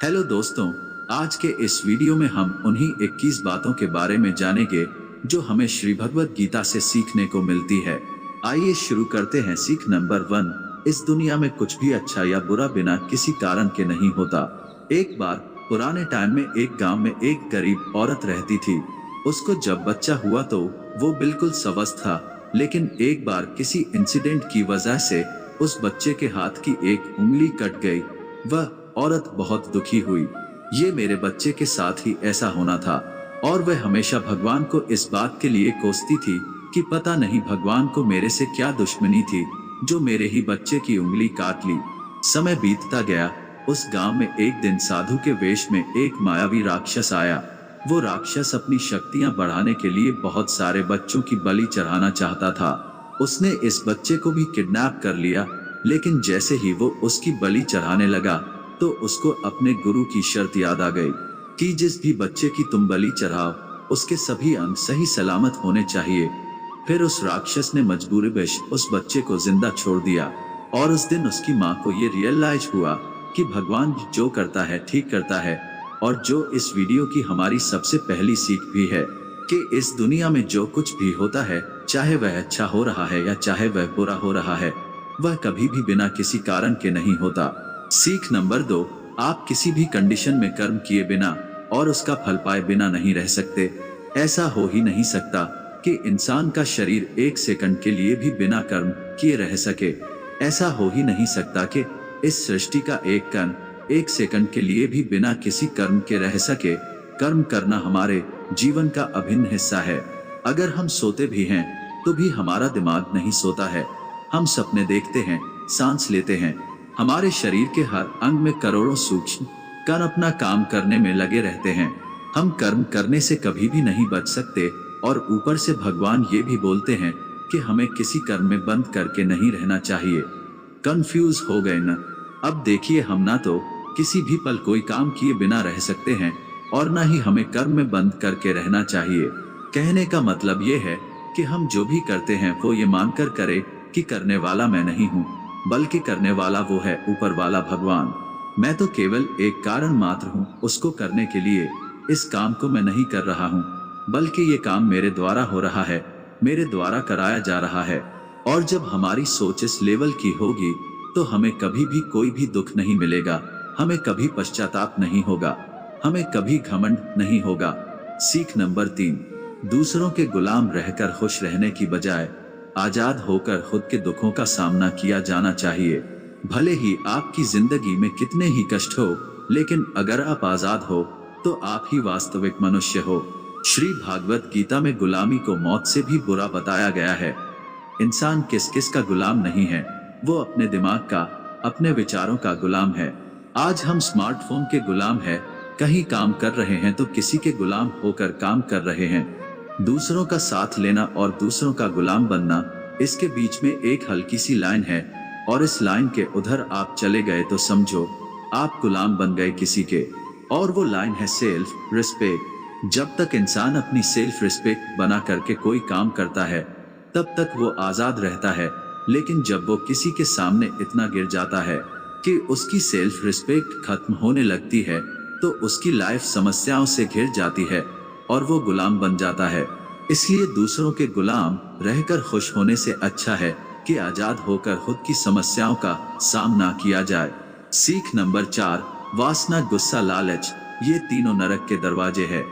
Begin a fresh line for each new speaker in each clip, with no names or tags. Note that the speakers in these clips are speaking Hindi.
हेलो दोस्तों, आज के इस वीडियो में हम उन्हीं 21 बातों के बारे में जानेंगे जो हमें श्री भगवत गीता से सीखने को मिलती है। आइए शुरू करते हैं। सीख नंबर 1, इस दुनिया में कुछ भी अच्छा या बुरा बिना किसी कारण के नहीं होता। एक बार पुराने टाइम में एक गांव में एक गरीब औरत रहती थी। उसको जब बच्चा हुआ तो वो बिल्कुल स्वस्थ था, लेकिन एक बार किसी इंसिडेंट की वजह से उस बच्चे के हाथ की एक उंगली कट गई। वह औरत बहुत दुखी हुई। ये मेरे बच्चे के साथ ही ऐसा होना था। और वह हमेशा भगवान को इस बात के लिए कोसती थी कि पता नहीं भगवान को मेरे से क्या दुश्मनी थी जो मेरे ही बच्चे की उंगली काट ली। समय बीतता गया। उस गांव में एक दिन साधु के वेश में एक मायावी राक्षस आया। वो राक्षस अपनी शक्तियां बढ़ाने के लिए बहुत सारे बच्चों की बलि चढ़ाना चाहता था। उसने इस बच्चे को भी किडनैप कर लिया, लेकिन जैसे ही वो उसकी बलि चढ़ाने लगा तो उसको अपने गुरु की शर्त याद आ गई कि जिस भी बच्चे की तुम बलि चढ़ाओ उसके सभी अंग सही सलामत होने चाहिए। फिर उस राक्षस ने मजबूरीवश उस बच्चे को जिंदा छोड़ दिया। और उस दिन उसकी माँ को ये रियलाइज हुआ कि भगवान जो करता है ठीक करता है। और जो इस वीडियो की हमारी सबसे पहली सीख भी है कि इस दुनिया में जो कुछ भी होता है, चाहे वह अच्छा हो रहा है या चाहे वह बुरा हो रहा है, वह कभी भी बिना किसी कारण के नहीं होता। सीख नंबर 2, आप किसी भी कंडीशन में कर्म किए बिना और उसका फल पाए बिना नहीं रह सकते। ऐसा हो ही नहीं सकता कि इंसान का शरीर एक सेकंड के लिए भी बिना कर्म किए रह सके। ऐसा हो ही नहीं सकता कि इस सृष्टि का एक कण एक सेकंड के लिए भी बिना किसी कर्म के रह सके। कर्म करना हमारे जीवन का अभिन्न हिस्सा है। अगर हम सोते भी हैं तो भी हमारा दिमाग नहीं सोता है। हम सपने देखते हैं, सांस लेते हैं। हमारे शरीर के हर अंग में करोड़ों सूक्ष्म कण अपना काम करने में लगे रहते हैं। हम कर्म करने से कभी भी नहीं बच सकते। और ऊपर से भगवान ये भी बोलते हैं कि हमें किसी कर्म में बंद करके नहीं रहना चाहिए। कंफ्यूज हो गए न? अब देखिए, हम ना तो किसी भी पल कोई काम किए बिना रह सकते हैं और ना ही हमें कर्म में बंद करके रहना चाहिए। कहने का मतलब ये है कि हम जो भी करते हैं वो ये मानकर करें कि करने वाला मैं नहीं हूँ, बल्कि करने वाला वो है ऊपर वाला भगवान। मैं तो केवल एक कारण मात्र हूँ उसको करने के लिए। इस काम को मैं नहीं कर रहा हूँ, बल्कि ये काम मेरे द्वारा हो रहा है, मेरे द्वारा कराया जा रहा है। और जब हमारी सोच इस लेवल की होगी तो हमें कभी भी कोई भी दुख नहीं मिलेगा, हमें कभी पश्चाताप नहीं होगा, हमें कभी घमंड नहीं होगा। सीख नंबर 3, दूसरों के गुलाम रहकर खुश रहने की बजाय आजाद होकर खुद के दुखों का सामना किया जाना चाहिए। भले ही आपकी जिंदगी में कितने ही कष्ट हो, लेकिन अगर आप आजाद हो तो आप ही वास्तविक मनुष्य हो। श्री भागवत गीता में गुलामी को मौत से भी बुरा बताया गया है। इंसान किस किस का गुलाम नहीं है, वो अपने दिमाग का, अपने विचारों का गुलाम है। आज हम स्मार्टफोन के गुलाम हैं, कहीं काम कर रहे हैं तो किसी के गुलाम होकर काम कर रहे हैं। दूसरों का साथ लेना और दूसरों का गुलाम बनना, इसके बीच में एक हल्की सी लाइन है। और इस लाइन के उधर आप चले गए तो समझो आप गुलाम बन गए किसी के। और वो लाइन है सेल्फ रिस्पेक्ट। जब तक इंसान अपनी सेल्फ रिस्पेक्ट बना करके कोई काम करता है तब तक वो आजाद रहता है। लेकिन जब वो किसी के सामने इतना गिर जाता है कि उसकी सेल्फ रिस्पेक्ट खत्म होने लगती है तो उसकी लाइफ समस्याओं से घिर जाती है और वो गुलाम बन जाता है। इसलिए दूसरों के गुलाम रहकर खुश होने से अच्छा है कि आजाद होकर खुद की समस्याओं का सामना किया जाए। सीख नंबर 4, वासना, गुस्सा, लालच, ये तीनों नरक के दरवाजे हैं।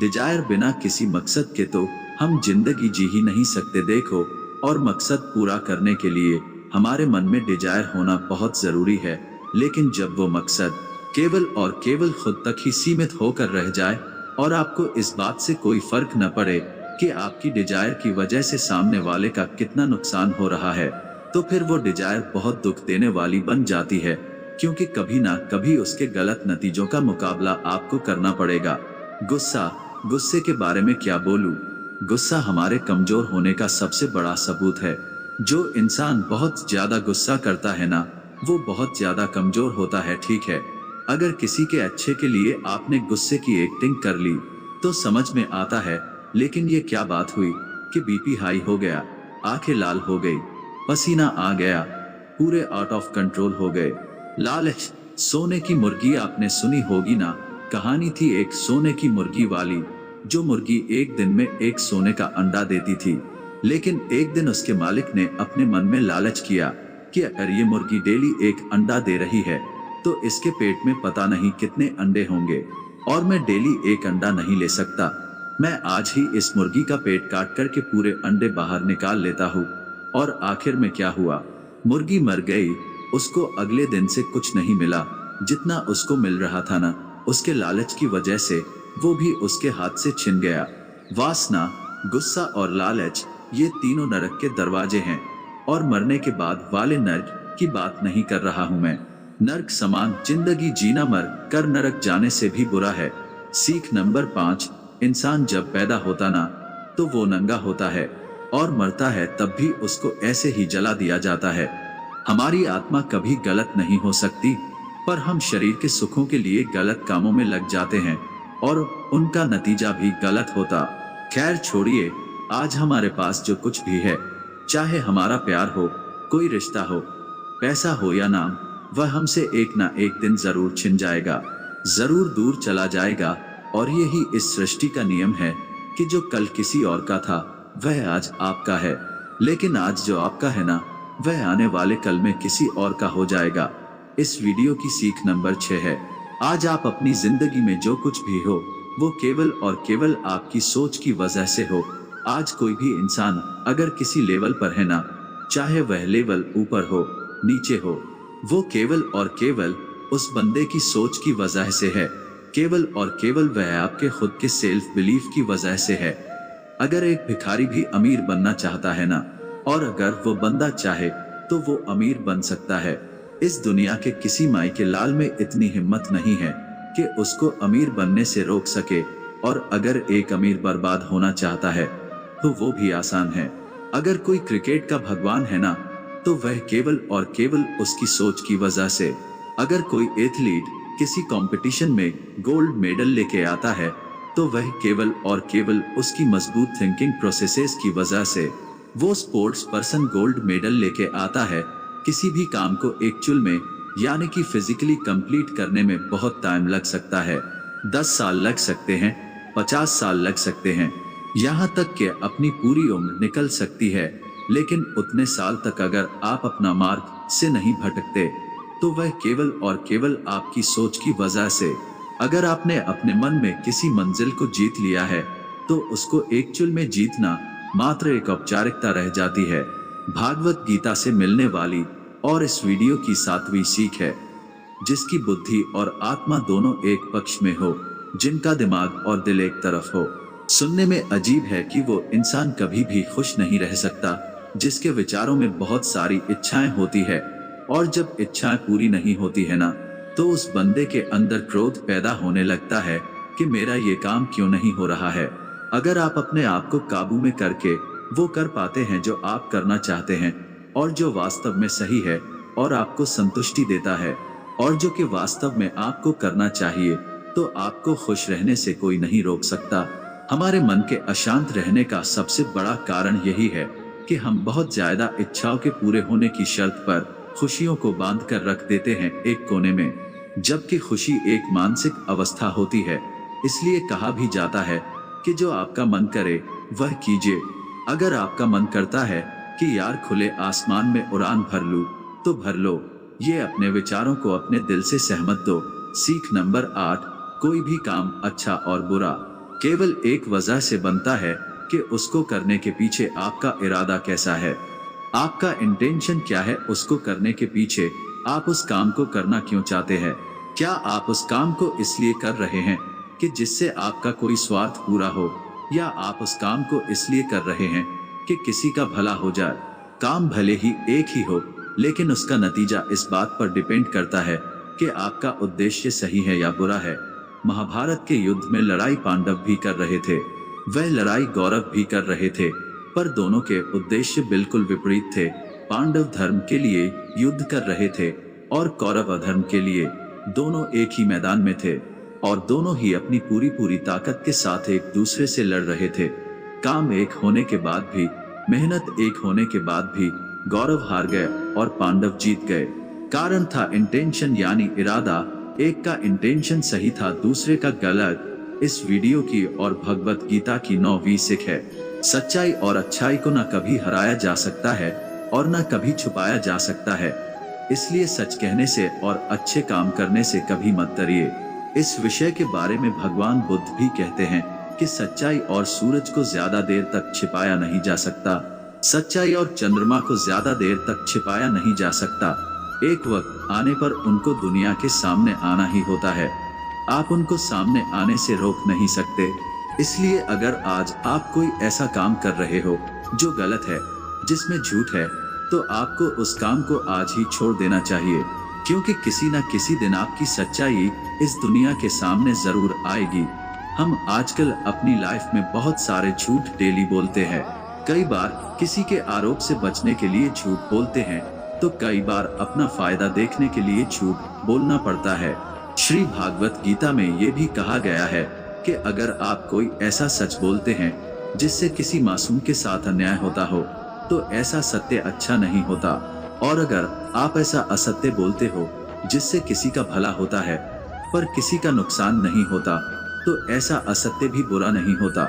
डिजायर बिना किसी मकसद के तो हम जिंदगी जी ही नहीं सकते। देखो, और मकसद पूरा करने के लिए हमारे मन में डिजायर होना बहुत जरूरी है। लेकिन जब वो मकसद केवल और केवल खुद तक ही सीमित होकर रह जाए और आपको इस बात से कोई फर्क न पड़े कि आपकी डिजायर की वजह से सामने वाले का कितना नुकसान हो रहा है, तो फिर वो डिजायर बहुत दुख देने वाली बन जाती है, क्योंकि कभी ना कभी उसके गलत नतीजों का मुकाबला आपको करना पड़ेगा। गुस्सा, गुस्से के बारे में क्या बोलूं? गुस्सा हमारे कमजोर होने का सबसे बड़ा सबूत है। जो इंसान बहुत ज्यादा गुस्सा करता है ना, वो बहुत ज्यादा कमजोर होता है। ठीक है, अगर किसी के अच्छे के लिए आपने गुस्से की एक्टिंग कर ली तो समझ में आता है, लेकिन ये क्या बात हुई कि बीपी हाई हो गया, आंखें लाल हो गई, पसीना आ गया, पूरे आउट ऑफ कंट्रोल हो गए। लालच, सोने की मुर्गी आपने सुनी होगी ना। कहानी थी एक सोने की मुर्गी वाली। जो मुर्गी एक दिन में एक सोने का अंडा देती थी। लेकिन एक दिन उसके मालिक ने अपने मन में लालच किया कि अगर ये मुर्गी डेली एक अंडा दे रही है तो इसके पेट में पता नहीं कितने अंडे होंगे और मैं डेली एक अंडा नहीं ले सकता। मैं आज ही इस मुर्गी का पेट काट करके पूरे अंडे बाहर निकाल लेता हूँ। और आखिर में क्या हुआ, मुर्गी मर गई। उसको अगले दिन से कुछ नहीं मिला। जितना उसको मिल रहा था ना, उसके लालच की वजह से वो भी उसके हाथ से छिन गया। वासना, गुस्सा और लालच, ये तीनों नरक के दरवाजे हैं। और मरने के बाद वाले नरक की बात नहीं कर रहा हूं मैं। नरक समान जिंदगी जीना मर कर नरक जाने से भी बुरा है। सीख नंबर 5, इंसान जब पैदा होता ना तो वो नंगा होता है और मरता है तब भी उसको ऐसे ही जला दिया जाता है। हमारी आत्मा कभी गलत नहीं हो सकती, पर हम शरीर के सुखों के लिए गलत कामों में लग जाते हैं और उनका नतीजा भी गलत होता। खैर छोड़िए, आज हमारे पास जो कुछ भी है, चाहे हमारा प्यार हो, कोई रिश्ता हो, पैसा हो या नाम, वह हमसे एक ना एक दिन जरूर छिन जाएगा, जरूर दूर चला जाएगा। और यही इस सृष्टि का नियम है कि जो कल किसी और का था वह आज आपका है, लेकिन आज जो आपका है ना, वह आने वाले कल में किसी और का हो जाएगा। इस वीडियो की सीख नंबर 6 है, आज आप अपनी जिंदगी में जो कुछ भी हो वो केवल और केवल आपकी सोच की वजह से हो। आज कोई भी इंसान अगर किसी लेवल पर है ना, चाहे वह लेवल ऊपर हो नीचे हो, वो केवल और केवल उस बंदे की सोच की वजह से है। केवल और केवल वह आपके खुद के सेल्फ बिलीफ की वजह से है। अगर एक भिखारी भी अमीर बनना चाहता है ना, और अगर वो बंदा चाहे तो वो अमीर बन सकता है। इस दुनिया के किसी माई के लाल में इतनी हिम्मत नहीं है कि उसको अमीर बनने से रोक सके। और अगर एक अमीर बर्बाद होना चाहता है तो वो भी आसान है। अगर कोई क्रिकेट का भगवान है ना, तो वह केवल और केवल उसकी सोच की वजह से। अगर कोई एथलीट किसी कंपटीशन में गोल्ड मेडल लेके आता है तो वह केवल और केवल उसकी मजबूत थिंकिंग प्रोसेसेस की वजह से। वो स्पोर्ट्स पर्सन गोल्ड मेडल लेके आता है। किसी भी काम को एक्चुअल में यानी कि फिजिकली कंप्लीट करने में बहुत टाइम लग सकता है। 10 साल लग सकते हैं, 50 साल लग सकते हैं, यहाँ तक कि अपनी पूरी उम्र निकल सकती है। लेकिन उतने साल तक अगर आप अपना मार्ग से नहीं भटकते तो वह केवल और केवल आपकी सोच की वजह से। अगर आपने अपने मन में किसी मंजिल को जीत लिया है तो उसको एक्चुअल में जीतना मात्र एक औपचारिकता रह जाती है। भागवत गीता से मिलने वाली और इस वीडियो की 7वीं सीख है, जिसकी बुद्धि और आत्मा दोनों एक पक्ष में हो, जिनका दिमाग और दिल एक तरफ हो। सुनने में अजीब है कि वो इंसान कभी भी खुश नहीं रह सकता जिसके विचारों में बहुत सारी इच्छाएं होती है। और जब इच्छाएं पूरी नहीं होती है ना, तो उस बंदे के अंदर क्रोध पैदा होने लगता है कि मेरा ये काम क्यों नहीं हो रहा है। अगर आप अपने आप को काबू में करके वो कर पाते हैं जो आप करना चाहते हैं और जो वास्तव में सही है और आपको संतुष्टि देता है और जो कि वास्तव में आपको करना चाहिए, तो आपको खुश रहने से कोई नहीं रोक सकता। हमारे मन के अशांत रहने का सबसे बड़ा कारण यही है कि हम बहुत ज्यादा इच्छाओं के पूरे होने की शर्त पर खुशियों को बांध कर रख देते हैं एक कोने में, जबकि खुशी एक मानसिक अवस्था होती है। इसलिए कहा भी जाता है कि जो आपका मन करे वह कीजिए। अगर आपका मन करता है कि यार खुले आसमान में उड़ान भर लूं, तो भर लो। ये अपने विचारों को अपने दिल से सहमत दो। सीख नंबर 8, कोई भी काम अच्छा और बुरा केवल एक वजह से बनता है कि उसको करने के पीछे आपका इरादा कैसा है। आपका इंटेंशन क्या है उसको करने के पीछे। आप उस काम को करना क्यों चाहते हैं? क्या आप उस काम को इसलिए कर रहे हैं कि जिससे आपका कोई स्वार्थ पूरा हो, या आप उस काम को इसलिए कर रहे हैं कि किसी का भला हो जाए? काम भले ही एक ही हो, लेकिन उसका नतीजा इस बात पर डिपेंड करता है कि आपका उद्देश्य सही है या बुरा है। महाभारत के युद्ध में लड़ाई पांडव भी कर रहे थे, वह लड़ाई कौरव भी कर रहे थे, पर दोनों के उद्देश्य बिल्कुल विपरीत थे। पांडव धर्म के लिए युद्ध कर रहे थे और कौरव अधर्म के लिए। दोनों एक ही मैदान में थे और दोनों ही अपनी पूरी ताकत के साथ एक दूसरे से लड़ रहे थे। काम एक होने के बाद भी, मेहनत एक होने के बाद भी कौरव हार गए और पांडव जीत गए। कारण था इंटेंशन यानी इरादा। एक का इंटेंशन सही था, दूसरे का गलत। इस वीडियो की और भगवत गीता की 9वीं सीख है, सच्चाई और अच्छाई को न कभी हराया जा सकता है और न कभी छुपाया जा सकता है। इसलिए सच कहने से और अच्छे काम करने से कभी मत डरिए। इस विषय के बारे में भगवान बुद्ध भी कहते हैं कि सच्चाई और सूरज को ज्यादा देर तक छिपाया नहीं जा सकता, सच्चाई और चंद्रमा को ज्यादा देर तक छिपाया नहीं जा सकता। एक वक्त आने पर उनको दुनिया के सामने आना ही होता है। आप उनको सामने आने से रोक नहीं सकते। इसलिए अगर आज आप कोई ऐसा काम कर रहे हो जो गलत है, जिसमें झूठ है, तो आपको उस काम को आज ही छोड़ देना चाहिए, क्योंकि किसी न किसी दिन आपकी सच्चाई इस दुनिया के सामने जरूर आएगी। हम आजकल अपनी लाइफ में बहुत सारे झूठ डेली बोलते हैं। कई बार किसी के आरोप से बचने के लिए झूठ बोलते हैं, तो कई बार अपना फायदा देखने के लिए झूठ बोलना पड़ता है। श्री भागवत गीता में ये भी कहा गया है कि अगर आप कोई ऐसा सच बोलते हैं जिससे किसी मासूम के साथ अन्याय होता हो, तो ऐसा सत्य अच्छा नहीं होता। और अगर आप ऐसा असत्य बोलते हो जिससे किसी का भला होता है पर किसी का नुकसान नहीं होता, तो ऐसा असत्य भी बुरा नहीं होता।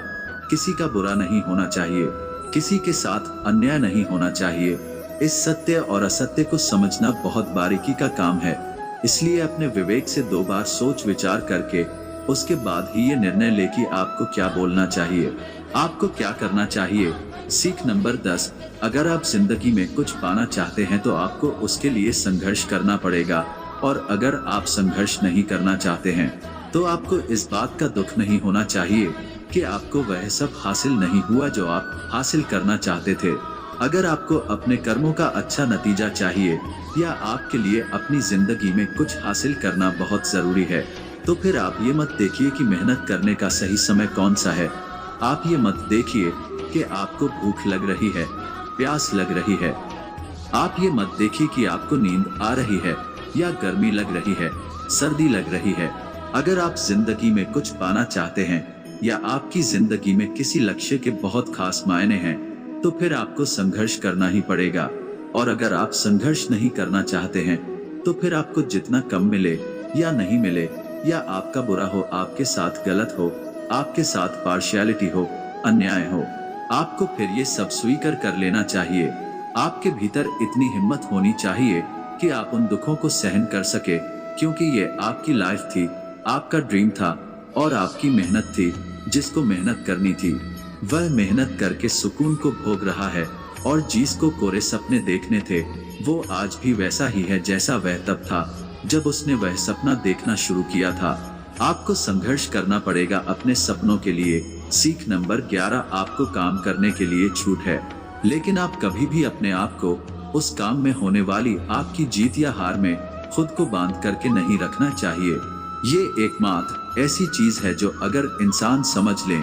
किसी का बुरा नहीं होना चाहिए, किसी के साथ अन्याय नहीं होना चाहिए। इस सत्य और असत्य को समझना बहुत बारीकी का काम है। इसलिए अपने विवेक से 2 बार सोच विचार करके उसके बाद ही ये निर्णय ले कि आपको क्या बोलना चाहिए, आपको क्या करना चाहिए। सीख नंबर 10, अगर आप जिंदगी में कुछ पाना चाहते हैं तो आपको उसके लिए संघर्ष करना पड़ेगा, और अगर आप संघर्ष नहीं करना चाहते हैं तो आपको इस बात का दुख नहीं होना चाहिए कि आपको वह सब हासिल नहीं हुआ जो आप हासिल करना चाहते थे। अगर आपको अपने कर्मों का अच्छा नतीजा चाहिए या आपके लिए अपनी जिंदगी में कुछ हासिल करना बहुत जरूरी है, तो फिर आप ये मत देखिए कि मेहनत करने का सही समय कौन सा है। आप ये मत देखिए कि आपको भूख लग रही है, प्यास लग रही है। आप ये मत देखिए कि आपको नींद आ रही है या गर्मी लग रही है, सर्दी लग रही है। अगर आप जिंदगी में कुछ पाना चाहते हैं या आपकी जिंदगी में किसी लक्ष्य के बहुत खास मायने हैं, तो फिर आपको संघर्ष करना ही पड़ेगा। और अगर आप संघर्ष नहीं करना चाहते हैं, तो फिर आपको जितना कम मिले या नहीं मिले, या आपका बुरा हो, आपके साथ गलत हो, आपके साथ पार्शियलिटी हो, अन्याय हो, आपको फिर ये सब स्वीकार कर लेना चाहिए। आपके भीतर इतनी हिम्मत होनी चाहिए कि आप उन दुखों को सहन कर सके, क्योंकि ये आपकी लाइफ थी, आपका ड्रीम था और आपकी मेहनत थी। जिसको मेहनत करनी थी वह मेहनत करके सुकून को भोग रहा है, और जिसको कोरे सपने देखने थे वो आज भी वैसा ही है जैसा वह तब था जब उसने वह सपना देखना शुरू किया था। आपको संघर्ष करना पड़ेगा अपने सपनों के लिए। सीख नंबर 11, आपको काम करने के लिए छूट है, लेकिन आप कभी भी अपने आप को उस काम में होने वाली आपकी जीत या हार में खुद को बांध करके नहीं रखना चाहिए। ये एकमात्र ऐसी चीज है जो अगर इंसान समझ ले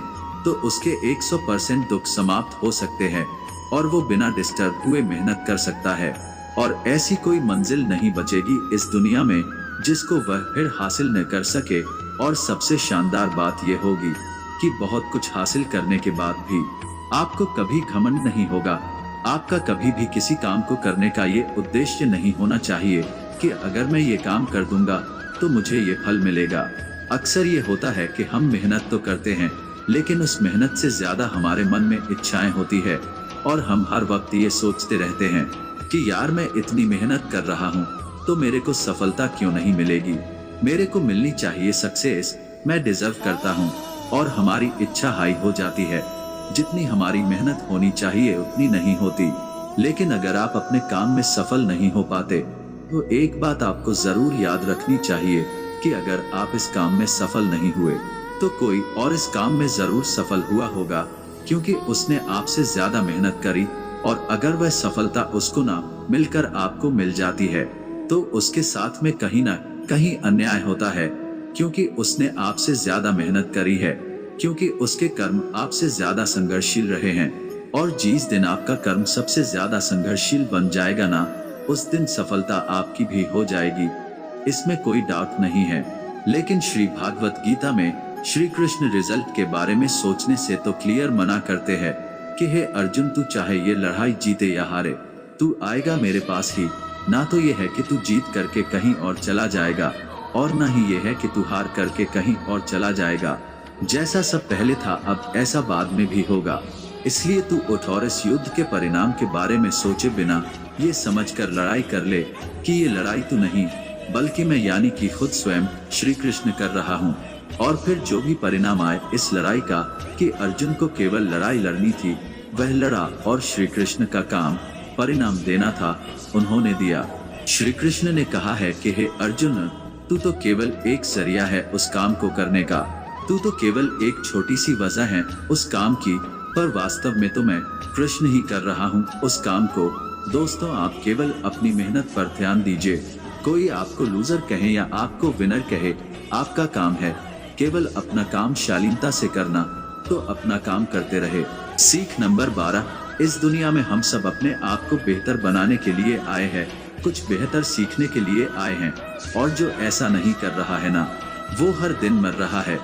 तो उसके 100% दुख समाप्त हो सकते हैं और वो बिना डिस्टर्ब हुए मेहनत कर सकता है। और ऐसी कोई मंजिल नहीं बचेगी इस दुनिया में जिसको वह फिर हासिल न कर सके। और सबसे शानदार बात यह होगी कि बहुत कुछ हासिल करने के बाद भी आपको कभी घमंड नहीं होगा। आपका कभी भी किसी काम को करने का ये उद्देश्य नहीं होना चाहिए कि अगर मैं ये काम कर दूंगा तो मुझे ये फल मिलेगा। अक्सर ये होता है कि हम मेहनत तो करते हैं, लेकिन उस मेहनत से ज्यादा हमारे मन में इच्छाएं होती है, और हम हर वक्त ये सोचते रहते हैं कि यार मैं इतनी मेहनत कर रहा हूँ तो मेरे को सफलता क्यों नहीं मिलेगी, मेरे को मिलनी चाहिए सक्सेस, मैं डिजर्व करता हूँ। और हमारी इच्छा हाई हो जाती है, जितनी हमारी मेहनत होनी चाहिए उतनी नहीं होती। लेकिन अगर आप अपने काम में सफल नहीं हो पाते तो एक बात आपको जरूर याद रखनी चाहिए कि अगर आप इस काम में सफल नहीं हुए तो कोई और इस काम में जरूर सफल हुआ होगा, क्योंकि उसने आपसे ज्यादा मेहनत करी। और अगर वह सफलता उसको ना मिलकर आपको मिल जाती है तो उसके साथ में कहीं ना कहीं अन्याय होता है, क्योंकि उसने आपसे ज्यादा मेहनत करी है, क्योंकि उसके कर्म आपसे ज्यादा संघर्षशील रहे हैं। और जिस दिन आपका कर्म सबसे ज्यादा संघर्षशील बन जाएगा ना, उस दिन सफलता आपकी भी हो जाएगी, इसमें कोई डाउट नहीं है। लेकिन श्री भागवत गीता में श्री कृष्ण रिजल्ट के बारे में सोचने से तो क्लियर मना करते हैं कि हे अर्जुन, तू चाहे ये लड़ाई जीते या हारे, तू आएगा मेरे पास ही ना तो ये है कि तू जीत करके कहीं और चला जाएगा, और ना ही ये है कि तू हार करके कहीं और चला जाएगा। जैसा सब पहले था अब ऐसा बाद में भी होगा। इसलिए तू उठ और इस युद्ध के परिणाम के बारे में सोचे बिना ये समझकर लड़ाई कर ले कि ये लड़ाई तू नहीं बल्कि मैं यानी कि खुद स्वयं श्री कृष्ण कर रहा हूँ। और फिर जो भी परिणाम आए इस लड़ाई का कि अर्जुन को केवल लड़ाई लड़नी थी, वह लड़ा और श्री कृष्ण का काम परिणाम देना था, उन्होंने दिया। श्री कृष्ण ने कहा है कि हे अर्जुन, तू तो केवल एक जरिया है उस काम को करने का, तू तो केवल एक छोटी सी वजह है उस काम की, पर वास्तव में तो मैं कृष्ण ही कर रहा हूँ उस काम को। दोस्तों, आप केवल अपनी मेहनत पर ध्यान दीजिए। कोई आपको लूजर कहे या आपको विनर कहे, आपका काम है केवल अपना काम शालीनता से करना, तो अपना काम करते रहे। सीख नंबर 12, इस दुनिया में हम सब अपने आप को बेहतर बनाने के लिए आए हैं, कुछ बेहतर सीखने के लिए आए हैं, और जो ऐसा नहीं कर रहा है ना, वो हर दिन मर रहा है।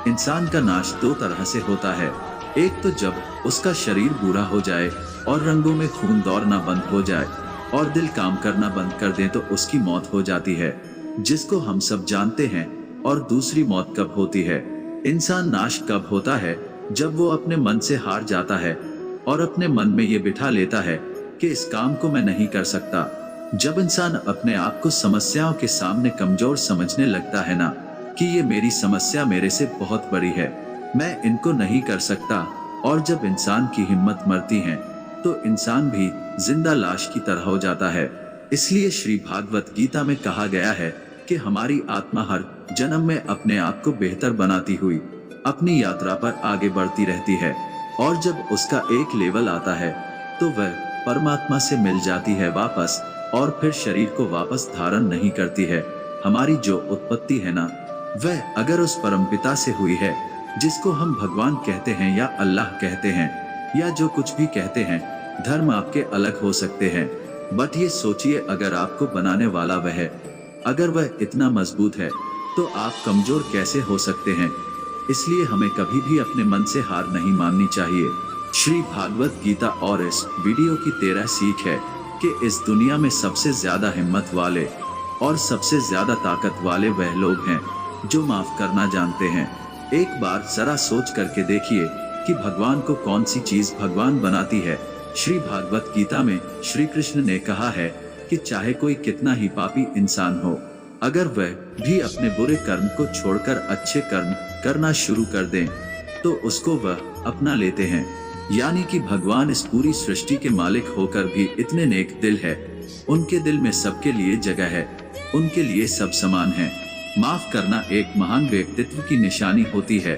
इंसान का नाश दो तरह से होता है, एक तो जब उसका शरीर बूढ़ा हो जाए और रंगों में खून दौड़ना बंद हो जाए और दिल काम करना बंद कर दे तो उसकी मौत हो जाती है, जिसको हम सब जानते हैं। और दूसरी मौत कब होती है, इंसान नाश कब होता है, जब वो अपने मन से हार जाता है और अपने मन में ये बिठा लेता है कि इस काम को मैं नहीं कर सकता। जब इंसान अपने आप को समस्याओं के सामने कमजोर समझने लगता है ना, कि ये मेरी समस्या मेरे से बहुत बड़ी है, मैं इनको नहीं कर सकता, और जब इंसान की हिम्मत मरती है तो इंसान भी जिंदा लाश की तरह हो जाता है। इसलिए श्री भागवत गीता में कहा गया है कि हमारी आत्मा हर जन्म में अपने आप को बेहतर बनाती हुई अपनी यात्रा पर आगे बढ़ती रहती है, और जब उसका एक लेवल आता है तो वह परमात्मा से मिल जाती है वापस, और फिर शरीर को वापस धारण नहीं करती है। हमारी जो उत्पत्ति है ना, वह अगर उस परमपिता से हुई है, जिसको हम भगवान कहते हैं या अल्लाह कहते हैं या जो कुछ भी कहते हैं, धर्म आपके अलग हो सकते हैं, बट ये सोचिए अगर आपको बनाने वाला वह है, अगर वह इतना मजबूत है तो आप कमजोर कैसे हो सकते हैं। इसलिए हमें कभी भी अपने मन से हार नहीं माननी चाहिए। श्री भागवत गीता और इस वीडियो की 13 सीख है कि इस दुनिया में सबसे ज्यादा हिम्मत वाले और सबसे ज्यादा ताकत वाले वह लोग हैं जो माफ करना जानते हैं। एक बार जरा सोच करके देखिए कि भगवान को कौन सी चीज भगवान बनाती है। श्री भागवत गीता में श्री कृष्ण ने कहा है कि चाहे कोई कितना ही पापी इंसान हो, अगर वह भी अपने बुरे कर्म को छोड़कर अच्छे कर्म करना शुरू कर दे तो उसको वह अपना लेते हैं। यानी कि भगवान इस पूरी सृष्टि के मालिक होकर भी इतने नेक दिल है, उनके दिल में सबके लिए जगह है, उनके लिए सब समान है। माफ करना एक महान व्यक्तित्व की निशानी होती है,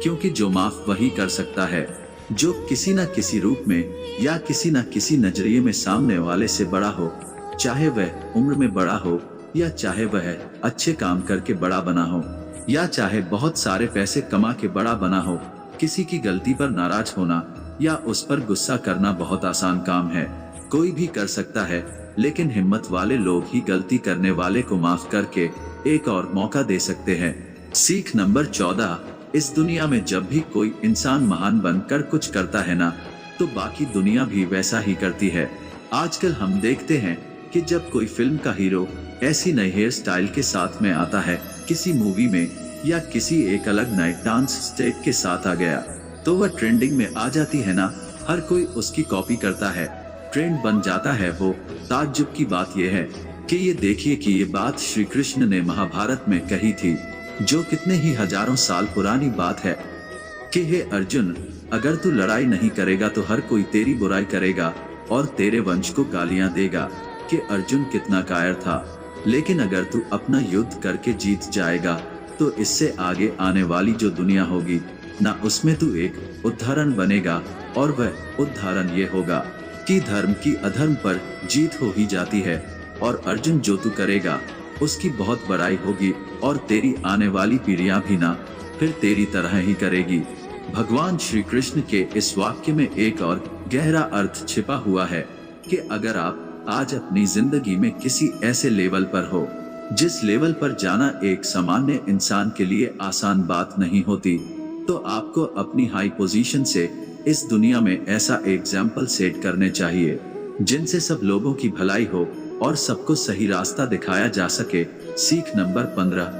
क्योंकि जो माफ वही कर सकता है जो किसी न किसी रूप में या किसी न किसी नजरिए में सामने वाले से बड़ा हो, चाहे वह उम्र में बड़ा हो या चाहे वह अच्छे काम करके बड़ा बना हो या चाहे बहुत सारे पैसे कमा के बड़ा बना हो। किसी की गलती पर नाराज होना या उस पर गुस्सा करना बहुत आसान काम है, कोई भी कर सकता है, लेकिन हिम्मत वाले लोग ही गलती करने वाले को माफ करके एक और मौका दे सकते हैं। सीख नंबर 14, इस दुनिया में जब भी कोई इंसान महान बनकर कुछ करता है ना, तो बाकी दुनिया भी वैसा ही करती है। आजकल हम देखते हैं कि जब कोई फिल्म का हीरो ऐसी नई हेयर स्टाइल के साथ में आता है किसी मूवी में, या किसी एक अलग नए डांस स्टेप के साथ आ गया, तो वह ट्रेंडिंग में आ जाती है ना, हर कोई उसकी कॉपी करता है, ट्रेंड बन जाता है वो। ताज्जुब की बात यह है कि ये देखिए कि ये बात श्री कृष्ण ने महाभारत में कही थी, जो कितने ही हजारों साल पुरानी बात है कि हे अर्जुन, अगर तू लड़ाई नहीं करेगा तो हर कोई तेरी बुराई करेगा और तेरे वंश को गालियां देगा कि अर्जुन कितना कायर था, लेकिन अगर तू अपना युद्ध करके जीत जाएगा तो इससे आगे आने वाली जो दुनिया होगी ना, उसमें तू एक उदाहरण बनेगा, और वह उदाहरण ये होगा कि धर्म की अधर्म पर जीत हो ही जाती है, और अर्जुन जो तू करेगा उसकी बहुत बड़ाई होगी, और तेरी आने वाली पीढ़ियां भी ना फिर तेरी तरह ही करेगी। भगवान श्री कृष्ण के इस वाक्य में एक और गहरा अर्थ छिपा हुआ है कि अगर आप आज अपनी जिंदगी में किसी ऐसे लेवल पर हो जिस लेवल पर जाना एक सामान्य इंसान के लिए आसान बात नहीं होती, तो आपको अपनी हाई पोजीशन से इस दुनिया में ऐसा एग्जाम्पल सेट करने चाहिए जिनसे सब लोगों की भलाई हो, और सबको सही रास्ता दिखाया जा सके। सीख नंबर 15,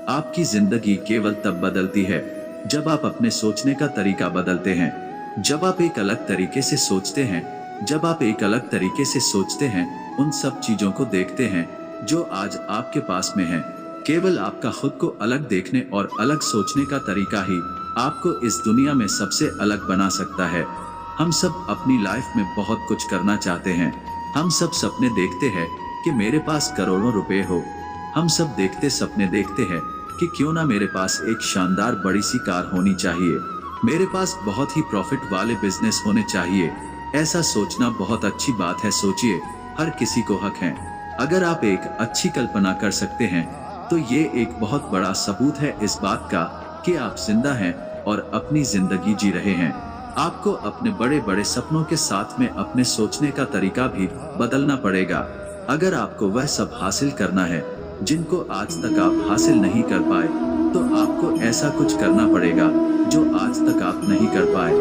आपकी जिंदगी केवल तब बदलती है जब आप अपने सोचने का तरीका बदलते हैं। जब आप एक अलग तरीके से सोचते हैं, जब आप एक अलग तरीके से सोचते हैं, उन सब चीजों को देखते हैं जो आज आपके पास में है। केवल आपका खुद को अलग देखने और अलग सोचने का तरीका ही आपको इस दुनिया में सबसे अलग बना सकता है। हम सब अपनी लाइफ में बहुत कुछ करना चाहते हैं। हम सब सपने देखते हैं कि मेरे पास करोड़ों रुपए हो। हम सब देखते सपने देखते हैं कि क्यों ना मेरे पास एक शानदार बड़ी सी कार होनी चाहिए, मेरे पास बहुत ही प्रॉफिट वाले बिजनेस होने चाहिए। ऐसा सोचना बहुत अच्छी बात है। सोचिए, हर किसी को हक है। अगर आप एक अच्छी कल्पना कर सकते हैं तो ये एक बहुत बड़ा सबूत है इस बात का कि आप जिंदा हैं और अपनी जिंदगी जी रहे हैं। आपको अपने बड़े बड़े सपनों के साथ में अपने सोचने का तरीका भी बदलना पड़ेगा। अगर आपको वह सब हासिल करना है जिनको आज तक आप हासिल नहीं कर पाए, तो आपको ऐसा कुछ करना पड़ेगा जो आज तक आप नहीं कर पाए,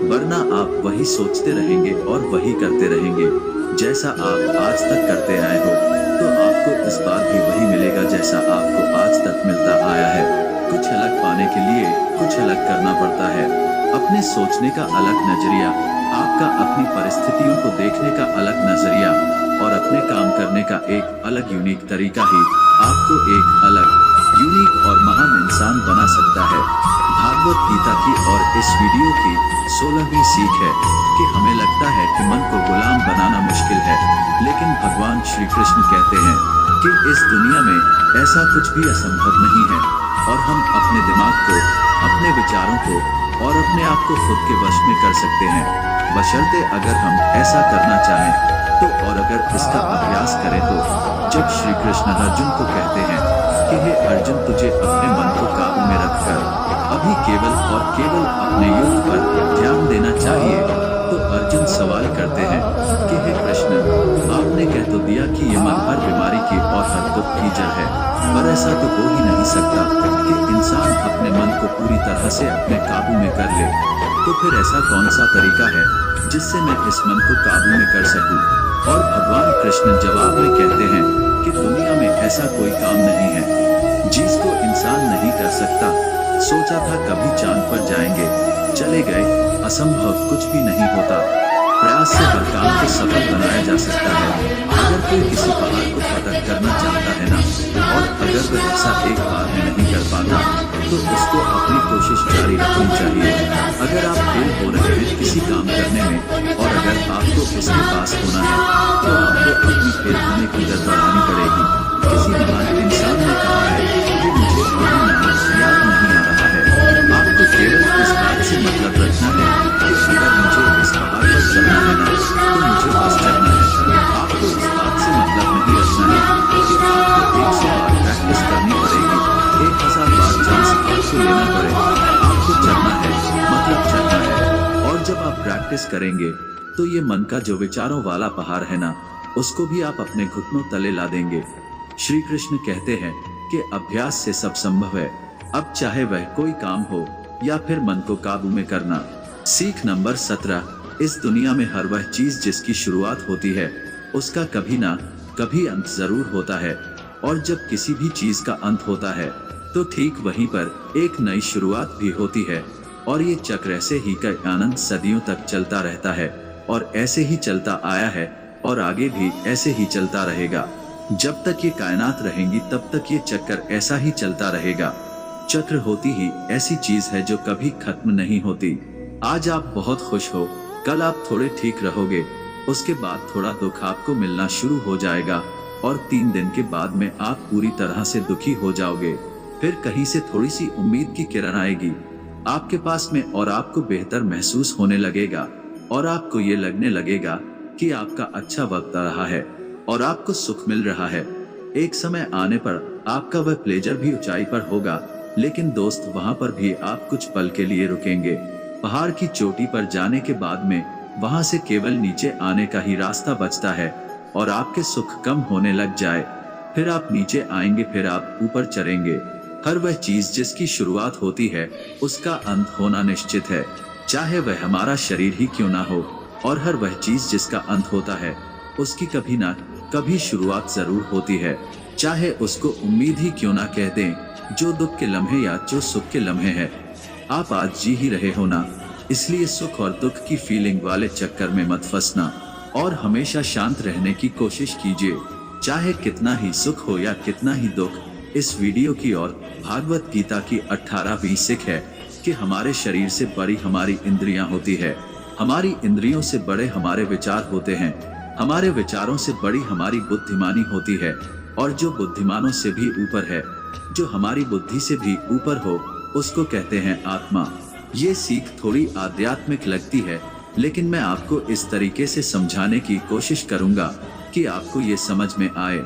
वरना आप वही सोचते रहेंगे और वही करते रहेंगे जैसा आप आज तक करते आए हो, तो आपको इस बार भी वही मिलेगा जैसा आपको आज तक मिलता आया है। कुछ अलग पाने के लिए कुछ अलग करना पड़ता है। अपने सोचने का अलग नजरिया, आपका अपनी परिस्थितियों को देखने का अलग नजरिया और अपने काम करने का एक अलग यूनिक तरीका ही आपको एक अलग, यूनिक और महान इंसान बना सकता है। भागवत गीता की और इस वीडियो की 16वीं सीख है कि हमें लगता है कि मन को गुलाम बनाना मुश्किल है, लेकिन भगवान श्री कृष्ण कहते हैं कि इस दुनिया में ऐसा कुछ भी असंभव नहीं है और हम अपने दिमाग को, अपने विचारों को और अपने आप को खुद के वश में कर सकते हैं, बशर्ते अगर हम ऐसा करना चाहें तो, और अगर इसका अभ्यास करें तो। जब श्री कृष्ण अर्जुन को कहते हैं कि हे अर्जुन, तुझे अपने मन को काबू में रखकर अभी केवल और केवल अपने युद्ध पर ध्यान देना चाहिए, तो अर्जुन सवाल करते हैं कि हे कृष्ण, आपने कह तो दिया कि ये मन हर बीमारी की और हर दुख की जड़ है, पर ऐसा तो हो ही नहीं सकता कि इंसान अपने मन को पूरी तरह से अपने काबू में कर ले। तो फिर ऐसा कौन सा तरीका है जिससे मैं इस मन को काबू में कर सकूं? और भगवान कृष्ण जवाब में कहते हैं कि दुनिया में ऐसा कोई काम नहीं है जिसको इंसान नहीं कर सकता। सोचा था कभी चांद पर जाएंगे, चले गए, असंभव कुछ भी नहीं होता। प्रयास से हर काम को सफल बनाया जा सकता है। अगर कोई किसी पहाड़ को फतह करना चाहता है ना, और अगर वह ऐसा एक बार में नहीं कर पाता, तो उसको अपनी कोशिश जारी रखनी चाहिए। अगर आप फेल हो रहे हैं किसी काम करने में और अगर आपको उसके पास होना है, तो आपको अपनी फेल होने की दर बढ़ानी पड़ेगी। किसी महान इंसान ने कहा है कि मुझे अभी नाम याद नहीं आ रहा है। आपको केवल इस बात से मतलब रखना है कि अगर मुझे इस पहाड़ पर चलना है ना, तो मुझे बस चलना है। आपको इस बात से मतलब नहीं रखना है कि आपको 100 बार प्रैक्टिस करनी पड़ेगी, 1000 बार चांस आपको लेना पड़ेगा। आपको चलना है, मतलब चलना है। और जब आप प्रैक्टिस करेंगे तो ये मन का जो विचारों वाला पहाड़ है ना, उसको भी आप अपने घुटनों तले ला देंगे। श्री कृष्ण कहते हैं कि अभ्यास से सब संभव है, अब चाहे वह कोई काम हो या फिर मन को काबू में करना। सीख नंबर 17, इस दुनिया में हर वह चीज जिसकी शुरुआत होती है उसका कभी ना कभी अंत जरूर होता है, और जब किसी भी चीज का अंत होता है तो ठीक वहीं पर एक नई शुरुआत भी होती है। और ये चक्र ऐसे ही का आनंद सदियों तक चलता रहता है और ऐसे ही चलता आया है और आगे भी ऐसे ही चलता रहेगा। जब तक ये कायनात रहेंगी तब तक ये चक्कर ऐसा ही चलता रहेगा। चक्र होती ही ऐसी चीज है जो कभी खत्म नहीं होती। आज आप बहुत खुश हो, कल आप थोड़े ठीक रहोगे, उसके बाद थोड़ा दुख आपको मिलना शुरू हो जाएगा और 3 दिन के बाद में आप पूरी तरह से दुखी हो जाओगे। फिर कहीं से थोड़ी सी उम्मीद की किरण आएगी आपके पास में और आपको बेहतर महसूस होने लगेगा और आपको ये लगने लगेगा कि आपका अच्छा वक्त आ रहा है और आपको सुख मिल रहा है। एक समय आने पर आपका वह प्लेजर भी ऊंचाई पर होगा, लेकिन दोस्त वहां पर भी आप कुछ पल के लिए रुकेंगे। पहाड़ की चोटी पर जाने के बाद में वहां से केवल नीचे आने का ही रास्ता बचता है और आपके सुख कम होने लग जाए। फिर आप नीचे आएंगे, फिर आप ऊपर चढ़ेंगे। हर वह चीज जिसकी शुरुआत होती है उसका अंत होना निश्चित है, चाहे वह हमारा शरीर ही क्यों ना हो। और हर वह चीज जिसका अंत होता है उसकी कभी ना कभी शुरुआत जरूर होती है, चाहे उसको उम्मीद ही क्यों ना कह दें। जो दुख के लम्हे या जो सुख के लम्हे हैं, आप आज जी ही रहे हो ना, इसलिए सुख और दुख की फीलिंग वाले चक्कर में मत फंसना और हमेशा शांत रहने की कोशिश कीजिए, चाहे कितना ही सुख हो या कितना ही दुख। इस वीडियो की और भागवत गीता की 18वीं सीख है कि हमारे शरीर से बड़ी हमारी इंद्रियां होती है, हमारी इंद्रियों से बड़े हमारे विचार होते हैं, हमारे विचारों से बड़ी हमारी बुद्धिमानी होती है, और जो बुद्धिमानों से भी ऊपर है, जो हमारी बुद्धि से भी ऊपर हो, उसको कहते हैं आत्मा। ये सीख थोड़ी आध्यात्मिक लगती है, लेकिन मैं आपको इस तरीके से समझाने की कोशिश करूंगा कि आपको ये समझ में आए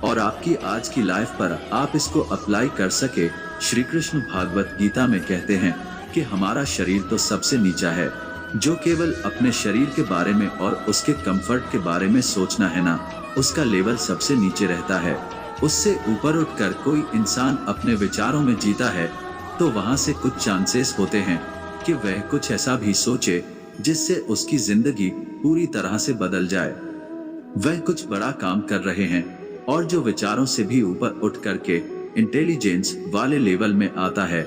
और आपकी आज की लाइफ पर आप इसको अप्लाई कर सके। श्री कृष्ण भागवत गीता में कहते हैं कि हमारा शरीर तो सबसे नीचा है, जो केवल अपने शरीर के बारे में और उसके कंफर्ट के बारे में सोचना है ना, उसका लेवल सबसे नीचे रहता है। उससे ऊपर उठकर कोई इंसान अपने विचारों में जीता है तो वहां से कुछ चांसेस होते हैं कि वह कुछ ऐसा भी सोचे जिससे उसकी जिंदगी पूरी तरह से बदल जाए। वह कुछ बड़ा काम कर रहे हैं और जो विचारों से भी ऊपर उठ करके इंटेलिजेंस वाले लेवल में आता है,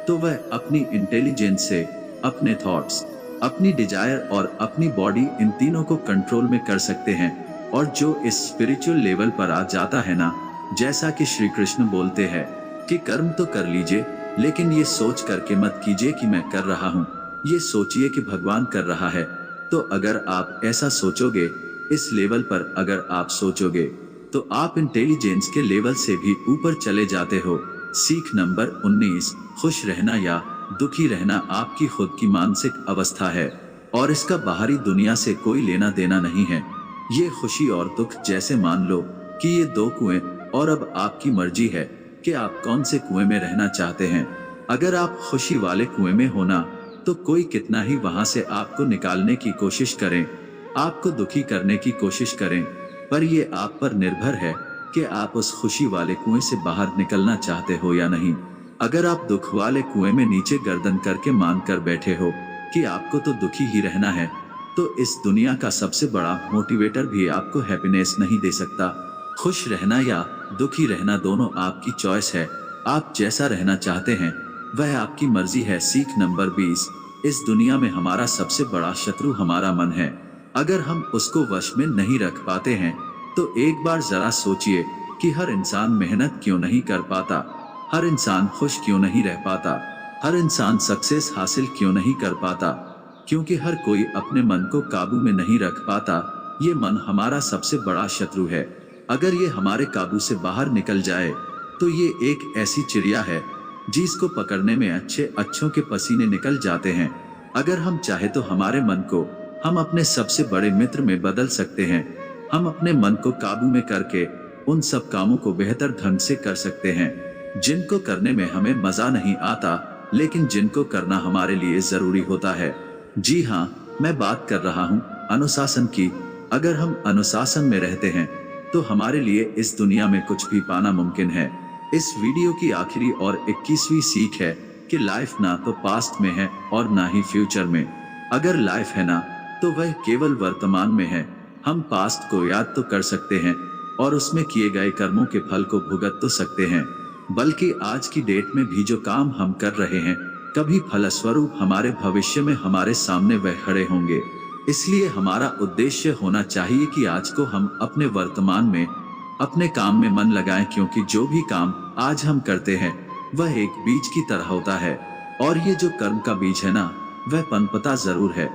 तो वह अपनी इंटेलिजेंस से अपने थॉट्स, अपनी डिजायर और अपनी बॉडी, इन तीनों को कंट्रोल में कर सकते हैं। और जो इस स्पिरिचुअल लेवल पर आ जाता है ना, जैसा कि श्री कृष्ण बोलते हैं कि कर्म तो कर लीजिए, लेकिन ये सोच करके मत कीजिए कि मैं कर रहा हूँ, ये सोचिए कि भगवान कर रहा है। तो अगर आप ऐसा सोचोगे, इस लेवल पर अगर आप सोचोगे, तो आप इंटेलिजेंस के लेवल से भी ऊपर चले जाते हो। सीख नंबर 19, खुश रहना या दुखी रहना आपकी खुद की मानसिक अवस्था है और इसका बाहरी दुनिया से कोई लेना देना नहीं है। ये खुशी और दुख जैसे मान लो कि ये दो कुएं, और अब आपकी मर्जी है कि आप कौन से कुएं में रहना चाहते हैं। अगर आप खुशी वाले कुएं में होना, तो कोई कितना ही वहां से आपको निकालने की कोशिश करें, आपको दुखी करने की कोशिश करें, पर ये आप पर निर्भर है कि आप उस खुशी वाले कुएं से बाहर निकलना चाहते हो या नहीं। अगर आप दुख वाले कुएं में नीचे गर्दन करके मान कर बैठे हो कि आपको तो दुखी ही रहना है, तो इस दुनिया का सबसे बड़ा मोटिवेटर भी आपको हैप्पीनेस नहीं दे सकता। खुश रहना या दुखी रहना दोनों आपकी चॉइस है। आप जैसा रहना चाहते हैं वह आपकी मर्जी है। सीख नंबर 20, इस दुनिया में हमारा सबसे बड़ा शत्रु हमारा मन है। अगर हम उसको वश में नहीं रख पाते हैं, तो एक बार जरा सोचिए कि हर इंसान मेहनत क्यों नहीं कर पाता, हर इंसान खुश क्यों नहीं रह पाता, हर इंसान सक्सेस हासिल क्यों नहीं कर पाता, क्योंकि हर कोई अपने मन को काबू में नहीं रख पाता। ये मन हमारा सबसे बड़ा शत्रु है। अगर ये हमारे काबू से बाहर निकल जाए, तो ये एक ऐसी चिड़िया है जिसको पकड़ने में अच्छों के पसीने निकल जाते हैं। अगर हम चाहे तो हमारे मन को हम अपने सबसे बड़े मित्र में बदल सकते हैं। हम अपने मन को काबू में करके उन सब कामों को बेहतर ढंग से कर सकते हैं जिनको करने में हमें मजा नहीं आता, लेकिन जिनको करना हमारे लिए जरूरी होता है। जी हाँ, मैं बात कर रहा हूँ अनुशासन की। अगर हम अनुशासन में रहते हैं, तो हमारे लिए इस दुनिया में कुछ भी पाना मुमकिन है। इस वीडियो की आखिरी और 21वीं सीख है कि लाइफ ना तो पास्ट में है और ना ही फ्यूचर में। अगर लाइफ है ना, तो वह केवल वर्तमान में है। हम पास्ट को याद तो कर सकते हैं और उसमें किए गए कर्मों के फल को भुगत तो सकते हैं, बल्कि आज की डेट में भी जो काम हम कर रहे हैं, कभी फलस्वरूप हमारे भविष्य में हमारे सामने वह खड़े होंगे। इसलिए हमारा उद्देश्य होना चाहिए कि आज को हम अपने वर्तमान में अपने काम में मन लगाएं, क्योंकि जो भी काम आज हम करते हैं वह एक बीज की तरह होता है, और ये जो कर्म का बीज है ना, वह पनपता जरूर है।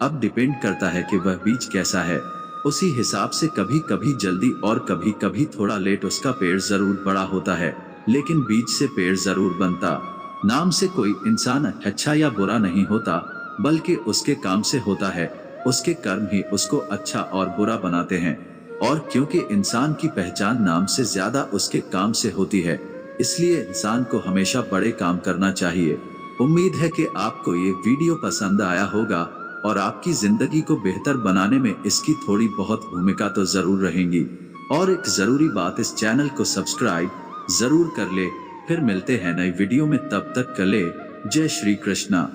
अब डिपेंड करता है कि वह बीज कैसा है। उसी हिसाब से कभी कभी जल्दी और कभी कभी थोड़ा लेट उसका पेड़ जरूर बड़ा होता है, लेकिन बीज से पेड़ जरूर बनता। नाम से कोई इंसान अच्छा या बुरा नहीं होता, बल्कि उसके काम से होता है। उसके कर्म ही उसको अच्छा और बुरा बनाते हैं, और क्योंकि इंसान की पहचान नाम से ज्यादा उसके काम से होती है, इसलिए इंसान को हमेशा बड़े काम करना चाहिए। उम्मीद है कि आपको ये वीडियो पसंद आया होगा और आपकी जिंदगी को बेहतर बनाने में इसकी थोड़ी बहुत भूमिका तो जरूर रहेगी। और एक जरूरी बात, इस चैनल को सब्सक्राइब जरूर कर ले। फिर मिलते हैं नई वीडियो में, तब तक के लिए जय श्री कृष्णा।